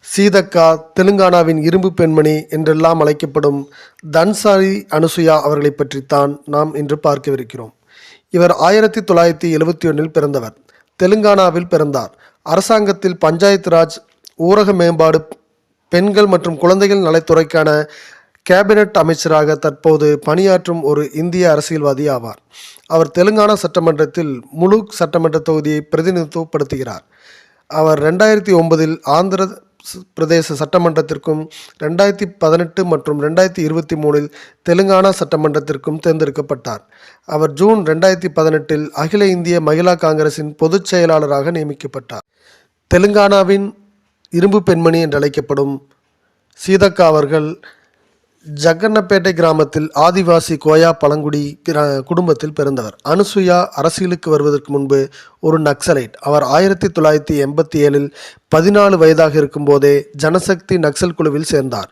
சீதக்கா, தெலுங்கானாவின் இரும்பு பெண்மணி என்றெல்லாம் அழைக்கப்படும் தன்சாரி அனுசுயா அவர்களை பற்றித்தான் நாம் இன்று பார்க்கவிருக்கிறோம். இவர் 1971 பிறந்தவர். தெலுங்கானாவில் பிறந்தார். அரசாங்கத்தில் பஞ்சாயத்து ராஜ், ஊரக மேம்பாடு, பெண்கள் மற்றும் குழந்தைகள் நலத்துறைக்கான கேபினட் அமைச்சராக தற்போது பணியாற்றும் ஒரு இந்திய அரசியல்வாதி ஆவார். அவர் தெலுங்கானா சட்டமன்றத்தில் முலுக் சட்டமன்ற தொகுதியை பிரதிநிதித்துவப்படுத்துகிறார். அவர் 2009 ஆந்திர பிரதேச சட்டமன்றத்திற்கும் 2018 மற்றும் 2023 தெலுங்கானா சட்டமன்றத்திற்கும் தேர்ந்தெடுக்கப்பட்டார். அவர் ஜூன் 2018 அகில இந்திய மகிழா காங்கிரசின் பொதுச் செயலாளராக நியமிக்கப்பட்டார். தெலுங்கானாவின் இரும்பு பெண்மணி என்றழைக்கப்படும் சீதக்கா அவர்கள் ஜக்கன்னப்பேட்டை கிராமத்தில் ஆதிவாசி கோயா பழங்குடி குடும்பத்தில் பிறந்தவர். அனுசுயா அரசியலுக்கு வருவதற்கு முன்பு ஒரு நக்சலைட். அவர் 1987 14 வயதாக இருக்கும்போதே ஜனசக்தி நக்சல் குழுவில் சேர்ந்தார்.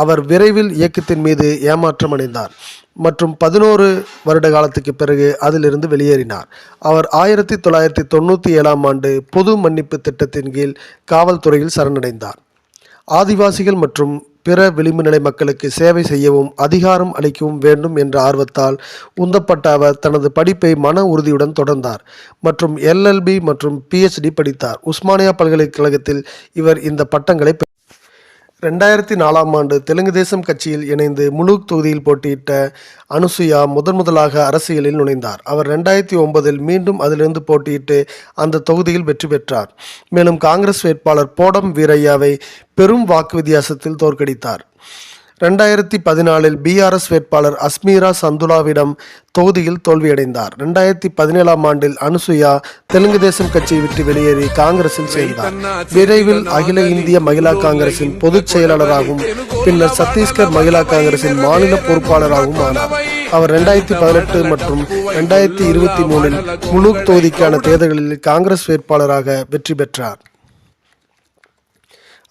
அவர் விரைவில் இயக்கத்தின் மீது ஏமாற்றம் அடைந்தார் மற்றும் 11 வருட காலத்துக்கு பிறகு அதிலிருந்து வெளியேறினார். அவர் 1997 பொது மன்னிப்பு திட்டத்தின் கீழ் காவல்துறையில் சரணடைந்தார். ஆதிவாசிகள் மற்றும் பிற விளிம்பு நிலை மக்களுக்கு சேவை செய்யவும் அதிகாரம் அளிக்கவும் வேண்டும் என்ற ஆர்வத்தால் உந்தப்பட்ட அவர் தனது படிப்பை மன உறுதியுடன் தொடர்ந்தார் மற்றும் LLB மற்றும் PhD படித்தார். உஸ்மானியா பல்கலைக்கழகத்தில் இவர் இந்த பட்டங்களை 2004 தெலுங்கு தேசம் கட்சியில் இணைந்து முலுக் தொகுதியில் போட்டியிட்ட அனுசுயா முதலாக அரசியலில் நுழைந்தார். அவர் 2009 மீண்டும் அதிலிருந்து போட்டியிட்டு அந்த தொகுதியில் வெற்றி பெற்றார். மேலும் காங்கிரஸ் வேட்பாளர் போடம் வீரையாவை பெரும் வாக்கு வித்தியாசத்தில் தோற்கடித்தார். 2014 BRS வேட்பாளர் அஸ்மீரா சந்துலாவிடம் தொகுதியில் தோல்வியடைந்தார். 2017 அனுசுயா தெலுங்கு தேசம் கட்சியை விட்டு வெளியேறி காங்கிரஸில் சேர்ந்தார். விரைவில் அகில இந்திய மகிழா காங்கிரசின் பொதுச் செயலாளராகவும் பின்னர் சத்தீஸ்கர் மகிழா காங்கிரசின் மாநில பொறுப்பாளராகவும் ஆனார். அவர் 2018 மற்றும் 2023 முலுக் தொகுதிக்கான தேர்தல்களில் காங்கிரஸ் வேட்பாளராக வெற்றி பெற்றார்.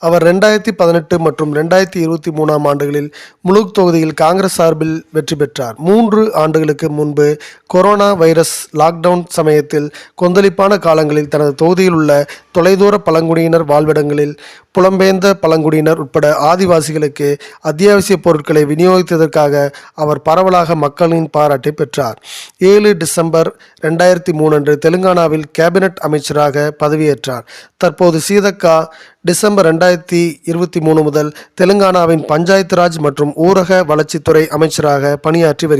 அவர் 2018 மற்றும் 2023 ஆண்டுகளில் முலுக் தொகுதியில் காங்கிரஸ் சார்பில் வெற்றி பெற்றார். 3 ஆண்டுகளுக்கு முன்பு கொரோனா வைரஸ் லாக்டவுன் சமயத்தில் கொந்தளிப்பான காலங்களில் தனது தொகுதியில் உள்ள தொலைதூர பழங்குடியினர் வாழ்விடங்களில் புலம்பெயர்ந்த பழங்குடியினர் உட்பட ஆதிவாசிகளுக்கு அத்தியாவசிய பொருட்களை விநியோகித்ததற்காக அவர் பரவலாக மக்களின் பாராட்டை பெற்றார். 7 டிசம்பர் 2003 தெலுங்கானாவில் கேபினட் அமைச்சராக பதவியேற்றார். தற்போது சீதக்கா டிசம்பர் 2023 முதல் தெலுங்கானாவின் பஞ்சாயத்து ராஜ் மற்றும் ஊரக வளர்ச்சித்துறை அமைச்சராக பணியாற்றி வருகிறார்.